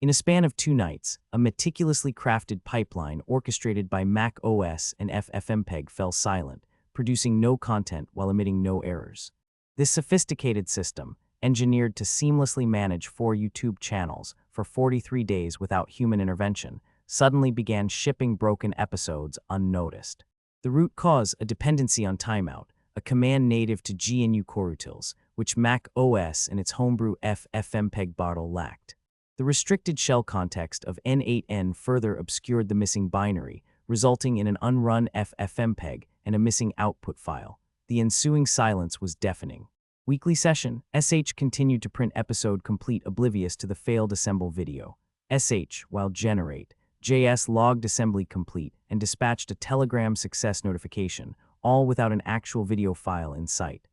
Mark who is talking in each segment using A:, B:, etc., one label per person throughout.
A: In a span of 2 nights, a meticulously crafted pipeline orchestrated by macOS and FFmpeg fell silent, producing no content while emitting no errors. This sophisticated system, engineered to seamlessly manage 4 YouTube channels for 43 days without human intervention, suddenly began shipping broken episodes unnoticed. The root cause, a dependency on timeout, a command native to GNU coreutils, which macOS and its homebrew FFmpeg bottle lacked. The restricted shell context of N8N further obscured the missing binary, resulting in an unrun FFmpeg and a missing output file. The ensuing silence was deafening. Weekly session, SH continued to print episode complete oblivious to the failed assemble video. SH, while generate, JS logged assembly complete and dispatched a Telegram success notification, all without an actual video file in sight.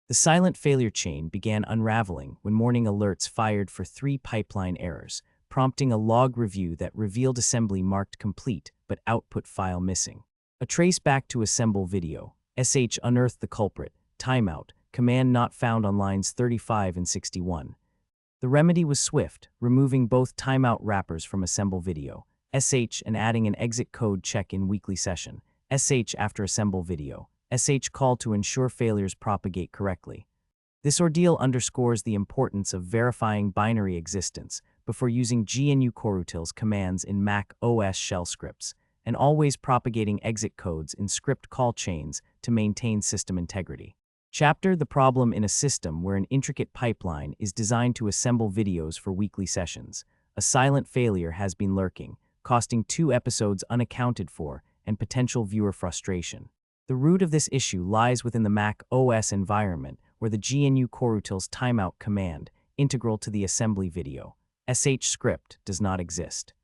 A: The silent failure chain began unraveling when morning alerts fired for 3 pipeline errors, prompting a log review that revealed assembly marked complete but output file missing. A trace back to assemble video, SH unearthed the culprit, timeout, command not found on lines 35 and 61. The remedy was swift, removing both timeout wrappers from assemble video, SH, and adding an exit code check in weekly session, SH after assemble video, SH call to ensure failures propagate correctly. This ordeal underscores the importance of verifying binary existence before using GNU coreutils commands in Mac OS shell scripts, and always propagating exit codes in script call chains to maintain system integrity. Chapter: The problem in a system where an intricate pipeline is designed to assemble videos for weekly sessions. A silent failure has been lurking, costing 2 episodes unaccounted for and potential viewer frustration. The root of this issue lies within the Mac OS environment, where the GNU coreutils timeout command, integral to the assembly video, sh script, does not exist.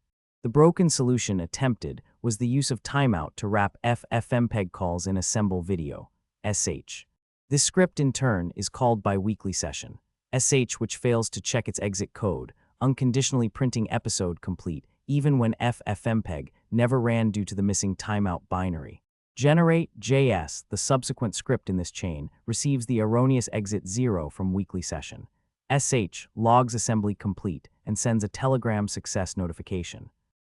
A: The broken solution attempted was the use of timeout to wrap FFmpeg calls in assemble video, sh. This script, in turn, is called by weekly session, sh, which fails to check its exit code, unconditionally printing episode complete, even when FFmpeg never ran due to the missing timeout binary. Generate, JS, the subsequent script in this chain, receives the erroneous exit 0 from weekly session. sh logs assembly complete and sends a Telegram success notification.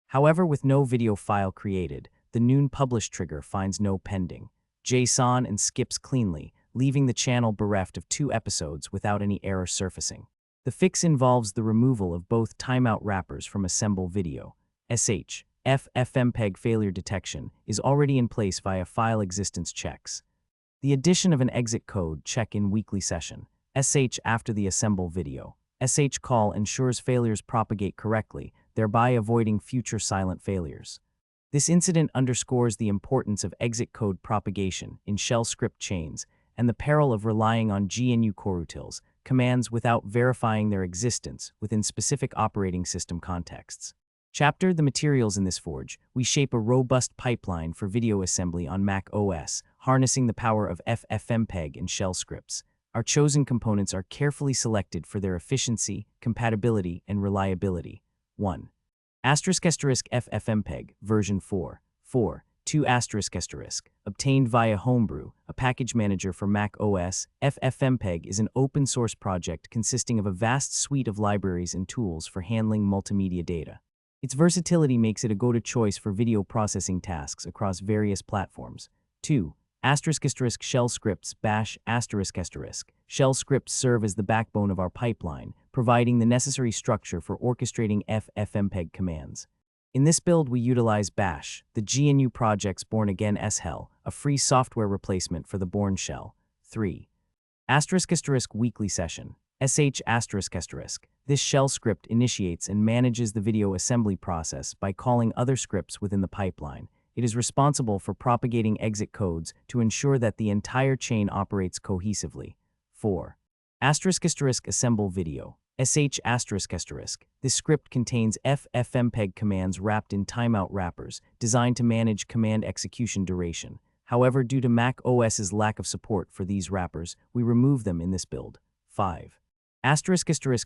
A: However, with no video file created, the noon publish trigger finds no pending JSON and skips cleanly, leaving the channel bereft of 2 episodes without any error surfacing. The fix involves the removal of both timeout wrappers from assemble video, sh. FFmpeg failure detection is already in place via file existence checks. The addition of an exit code check in weekly session, sh after the assemble video, sh call ensures failures propagate correctly, thereby avoiding future silent failures. This incident underscores the importance of exit code propagation in shell script chains and the peril of relying on GNU coreutils commands without verifying their existence within specific operating system contexts. Chapter: The materials in this forge, we shape a robust pipeline for video assembly on Mac OS, harnessing the power of FFmpeg and shell scripts. Our chosen components are carefully selected for their efficiency, compatibility, and reliability. 1. FFmpeg, version 4. 2. Obtained via Homebrew, a package manager for Mac OS. FFmpeg is an open-source project consisting of a vast suite of libraries and tools for handling multimedia data. Its versatility makes it a go-to choice for video processing tasks across various platforms. 2. Shell scripts bash ***. Shell scripts serve as the backbone of our pipeline, providing the necessary structure for orchestrating FFmpeg commands. In this build, we utilize Bash, the GNU project's Born Again shell, a free software replacement for the Bourne shell. 3. Weekly session. sh***. This shell script initiates and manages the video assembly process by calling other scripts within the pipeline. It is responsible for propagating exit codes to ensure that the entire chain operates cohesively. 4. Assemble video. sh***. This script contains FFmpeg commands wrapped in timeout wrappers, designed to manage command execution duration. However, due to Mac OS's lack of support for these wrappers, we remove them in this build. 5.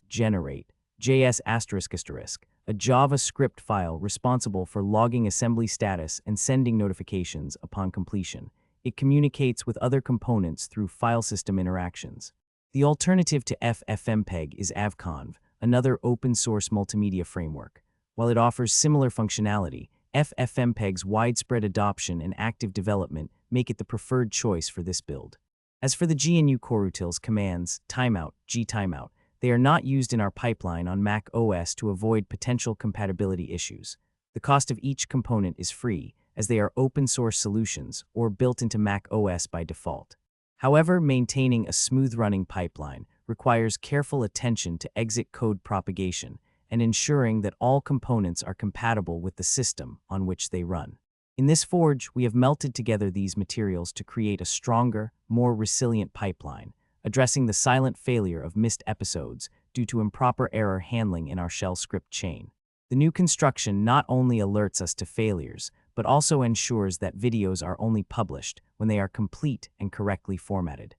A: Generate, JS***, a Java script file responsible for logging assembly status and sending notifications upon completion. It communicates with other components through file system interactions. The alternative to FFmpeg is avconv, another open-source multimedia framework. While it offers similar functionality, FFmpeg's widespread adoption and active development make it the preferred choice for this build. As for the GNU coreutils commands, timeout, gtimeout, they are not used in our pipeline on macOS to avoid potential compatibility issues. The cost of each component is free, as they are open-source solutions or built into macOS by default. However, maintaining a smooth-running pipeline requires careful attention to exit code propagation and ensuring that all components are compatible with the system on which they run. In this forge, we have melted together these materials to create a stronger, more resilient pipeline, addressing the silent failure of missed episodes due to improper error handling in our shell script chain. The new construction not only alerts us to failures, but also ensures that videos are only published when they are complete and correctly formatted.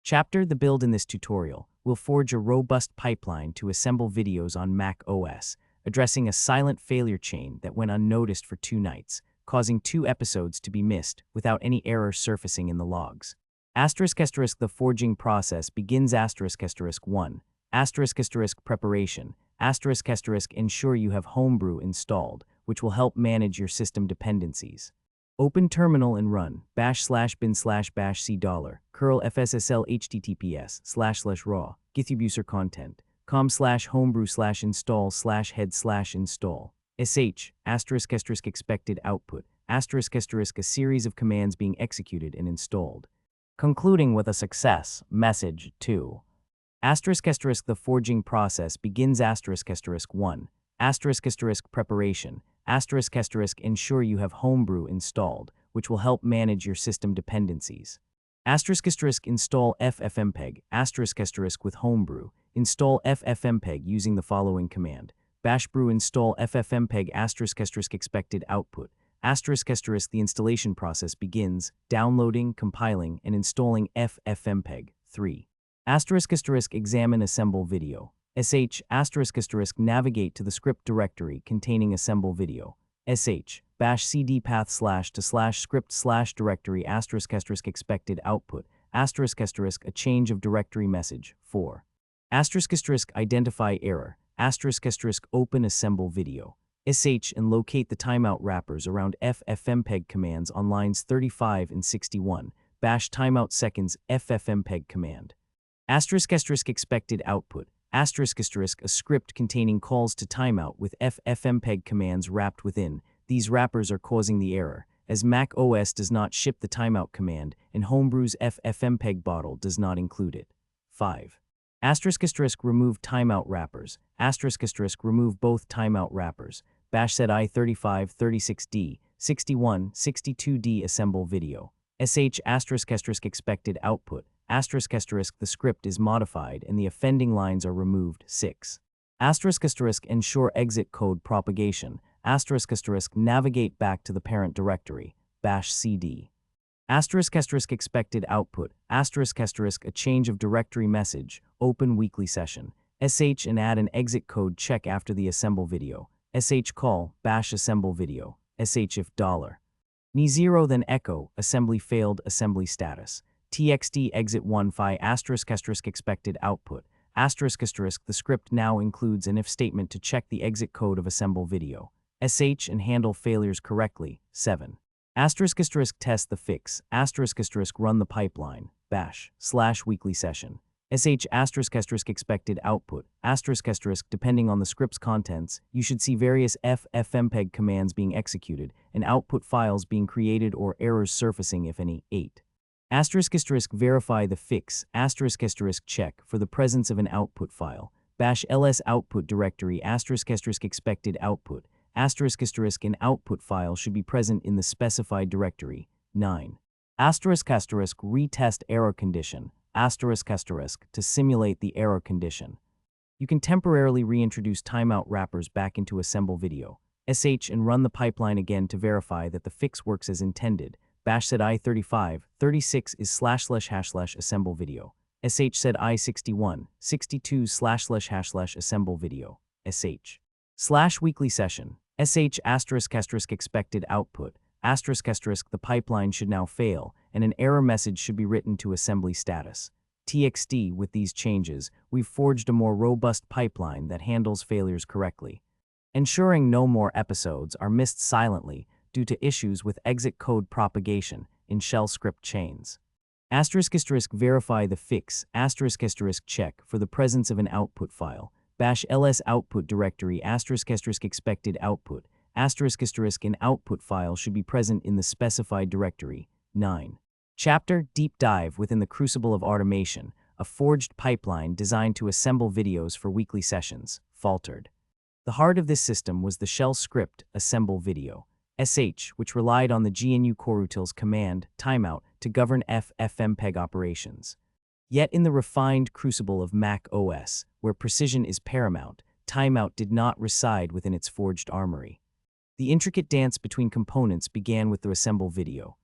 A: The build in this tutorial will forge a robust pipeline to assemble videos on macOS, addressing a silent failure chain that went unnoticed for 2 nights, causing 2 episodes to be missed without any error surfacing in the logs. The forging process begins **1, preparation, **ensure you have Homebrew installed, which will help manage your system dependencies. Open terminal and run /bin/bash c $, curl fssl https//raw, github content, com/homebrew/install/head/install, sh, **, expected output, **, a series of commands being executed and installed. Concluding with a success, message 2. The forging process begins **1, preparation, **ensure you have Homebrew installed, which will help manage your system dependencies. Install FFmpeg, with Homebrew, install FFmpeg using the following command. Bash brew install FFmpeg ** expected output, ** the installation process begins, downloading, compiling, and installing FFmpeg. 3. ** examine assemble video. sh ** navigate to the script directory containing assemble video. sh bash cd path / script / directory ** expected output, ** a change of directory message. 4. ** identify error, ** open assemble video. sh and locate the timeout wrappers around FFmpeg commands on lines 35 and 61, bash timeout seconds FFmpeg command. ** expected output, ** a script containing calls to timeout with FFmpeg commands wrapped within. These wrappers are causing the error, as macOS does not ship the timeout command and Homebrew's FFmpeg bottle does not include it. 5. ** remove timeout wrappers, ** remove both timeout wrappers, bash set i35 36d 61 62d assemble video. sh ** expected output, ** the script is modified and the offending lines are removed. 6. ** ensure exit code propagation, ** navigate back to the parent directory, bash cd. ** expected output, ** a change of directory message, open weekly session, sh and add an exit code check after the assemble video, sh call, bash assemble video, sh if $. Then echo, assembly failed, assembly status. txt exit 1 phi ** expected output, ** the script now includes an if statement to check the exit code of assemble video, sh and handle failures correctly. 7. ** test the fix, ** run the pipeline, bash / weekly session, sh ** expected output, ** depending on the script's contents, you should see various FFmpeg commands being executed and output files being created or errors surfacing if any. 8. ** verify the fix, ** check for the presence of an output file, bash ls output directory ** expected output, ** an output file should be present in the specified directory. 9. ** retest error condition, ** to simulate the error condition. You can temporarily reintroduce timeout wrappers back into assemble video, sh and run the pipeline again to verify that the fix works as intended. Bash set i35 36 is // assemble video, sh set i61 62 // assemble video, sh / weekly session, sh ** expected output, ** the pipeline should now fail and an error message should be written to assembly status. txt. With these changes, we've forged a more robust pipeline that handles failures correctly, ensuring no more episodes are missed silently due to issues with exit code propagation in shell script chains. Verify the fix check for the presence of an output file. Bash ls output directory expected output an output file should be present in the specified directory. 9. Chapter Deep Dive within the Crucible of Automation, a forged pipeline designed to assemble videos for weekly sessions, faltered. The heart of this system was the shell script assemble video, which relied on the GNU coreutils command timeout to govern FFmpeg operations. Yet in the refined crucible of macOS, where precision is paramount, timeout did not reside within its forged armory. The intricate dance between components began with the assemble video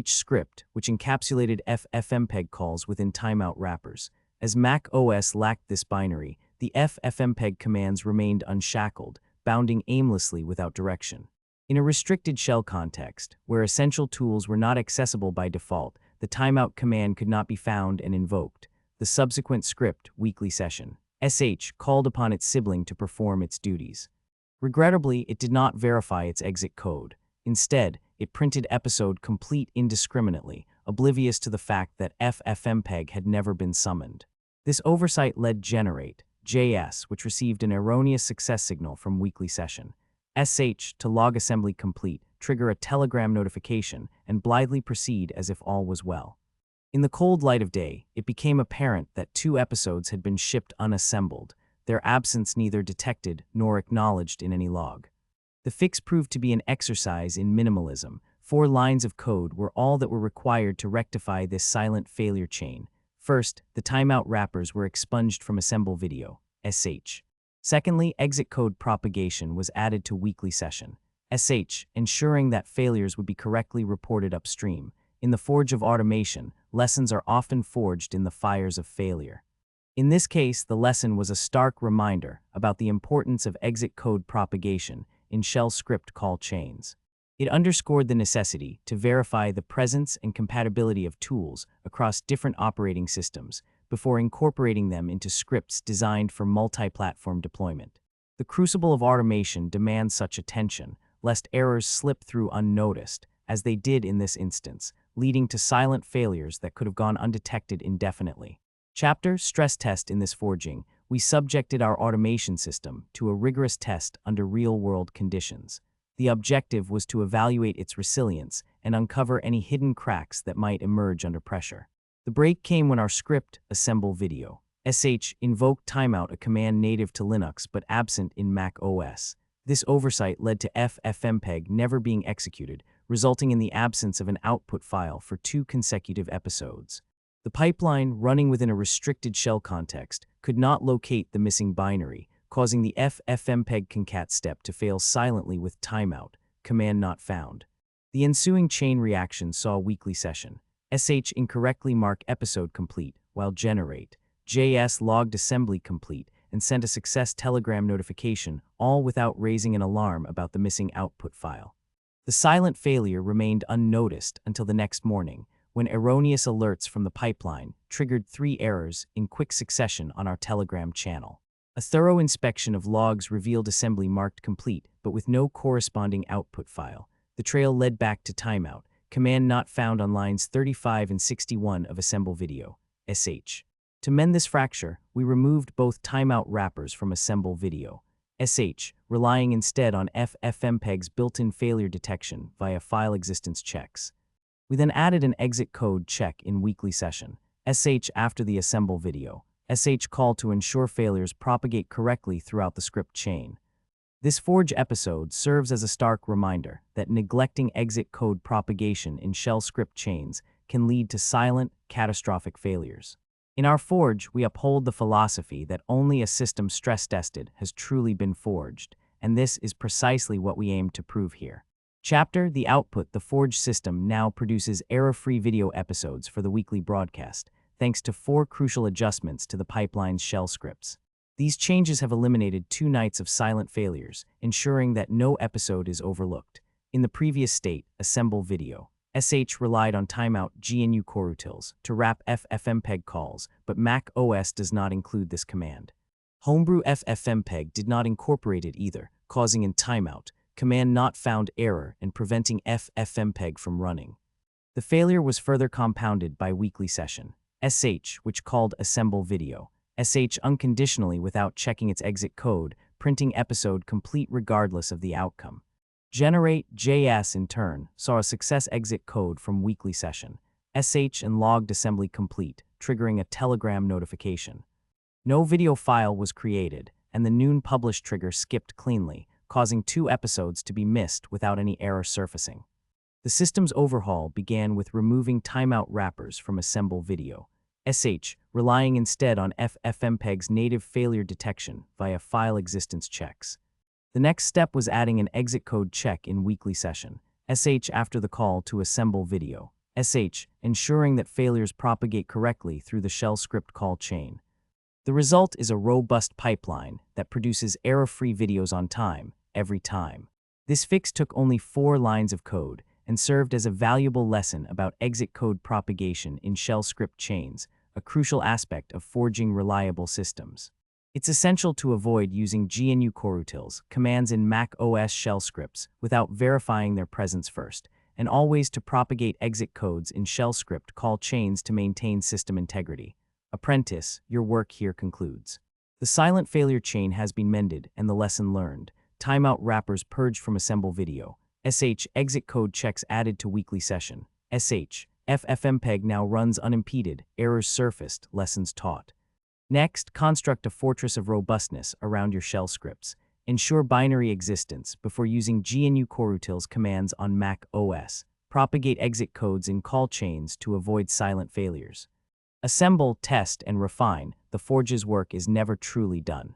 A: script, which encapsulated FFmpeg calls within timeout wrappers. As macOS lacked this binary, the FFmpeg commands remained unshackled, bounding aimlessly without direction. In a restricted shell context, where essential tools were not accessible by default, the timeout command could not be found and invoked. The subsequent script, weekly session, called upon its sibling to perform its duties. Regrettably, it did not verify its exit code. Instead, it printed episode complete indiscriminately, oblivious to the fact that FFmpeg had never been summoned. This oversight led generate.js, which received an erroneous success signal from weekly session, to log assembly complete, trigger a Telegram notification, and blithely proceed as if all was well. In the cold light of day, it became apparent that 2 episodes had been shipped unassembled, their absence neither detected nor acknowledged in any log. The fix proved to be an exercise in minimalism. 4 lines of code were all that were required to rectify this silent failure chain. First, the timeout wrappers were expunged from assemble video, Secondly, exit code propagation was added to weekly session, ensuring that failures would be correctly reported upstream. In the forge of automation, lessons are often forged in the fires of failure. In this case, the lesson was a stark reminder about the importance of exit code propagation in shell script call chains. It underscored the necessity to verify the presence and compatibility of tools across different operating systems before incorporating them into scripts designed for multi-platform deployment. The crucible of automation demands such attention, lest errors slip through unnoticed, as they did in this instance, leading to silent failures that could have gone undetected indefinitely. Chapter Stress Test. In this forging, we subjected our automation system to a rigorous test under real-world conditions. The objective was to evaluate its resilience and uncover any hidden cracks that might emerge under pressure. The break came when our script, assemble video, invoked timeout, a command native to Linux but absent in macOS. This oversight led to FFmpeg never being executed, resulting in the absence of an output file for 2 consecutive episodes. The pipeline, running within a restricted shell context, could not locate the missing binary, causing the FFmpeg concat step to fail silently with timeout, command not found. The ensuing chain reaction saw weekly session, incorrectly mark episode complete, while generate.js logged assembly complete and sent a success Telegram notification, all without raising an alarm about the missing output file. The silent failure remained unnoticed until the next morning, when erroneous alerts from the pipeline triggered 3 errors in quick succession on our Telegram channel. A thorough inspection of logs revealed assembly marked complete, but with no corresponding output file. The trail led back to timeout, command not found on lines 35 and 61 of assemble video, To mend this fracture, we removed both timeout wrappers from assemble video, relying instead on FFmpeg's built-in failure detection via file existence checks. We then added an exit code check in weekly session, after the assemble video, call to ensure failures propagate correctly throughout the script chain. This forge episode serves as a stark reminder that neglecting exit code propagation in shell script chains can lead to silent, catastrophic failures. In our forge, we uphold the philosophy that only a system stress-tested has truly been forged, and this is precisely what we aim to prove here. Chapter The Output. The forge system now produces error-free video episodes for the weekly broadcast, thanks to 4 crucial adjustments to the pipeline's shell scripts. These changes have eliminated 2 nights of silent failures, ensuring that no episode is overlooked. In the previous state, assemble video, sh relied on timeout GNU coreutils to wrap FFmpeg calls, but macOS does not include this command. Homebrew FFmpeg did not incorporate it either, causing in timeout, command not found error and preventing FFmpeg from running. The failure was further compounded by weekly session, which called assemble video, unconditionally without checking its exit code, printing episode complete regardless of the outcome. Generate.js in turn saw a success exit code from weekly session, and logged assembly complete, triggering a Telegram notification. No video file was created, and the noon publish trigger skipped cleanly, causing 2 episodes to be missed without any error surfacing. The system's overhaul began with removing timeout wrappers from assemble video, relying instead on FFmpeg's native failure detection via file existence checks. The next step was adding an exit code check in weekly session, after the call to assemble video, ensuring that failures propagate correctly through the shell script call chain. The result is a robust pipeline that produces error-free videos on time, every time. This fix took only 4 lines of code and served as a valuable lesson about exit code propagation in shell script chains, a crucial aspect of forging reliable systems. It's essential to avoid using GNU coreutils commands in macOS shell scripts without verifying their presence first, and always to propagate exit codes in shell script call chains to maintain system integrity. Apprentice, your work here concludes. The silent failure chain has been mended and the lesson learned. Timeout wrappers purged from assemble video. Exit code checks added to weekly session. FFmpeg now runs unimpeded. Errors surfaced. Lessons taught. Next, construct a fortress of robustness around your shell scripts. Ensure binary existence before using GNU coreutils commands on Mac OS. Propagate exit codes in call chains to avoid silent failures. Assemble, test, and refine. The Forge's work is never truly done.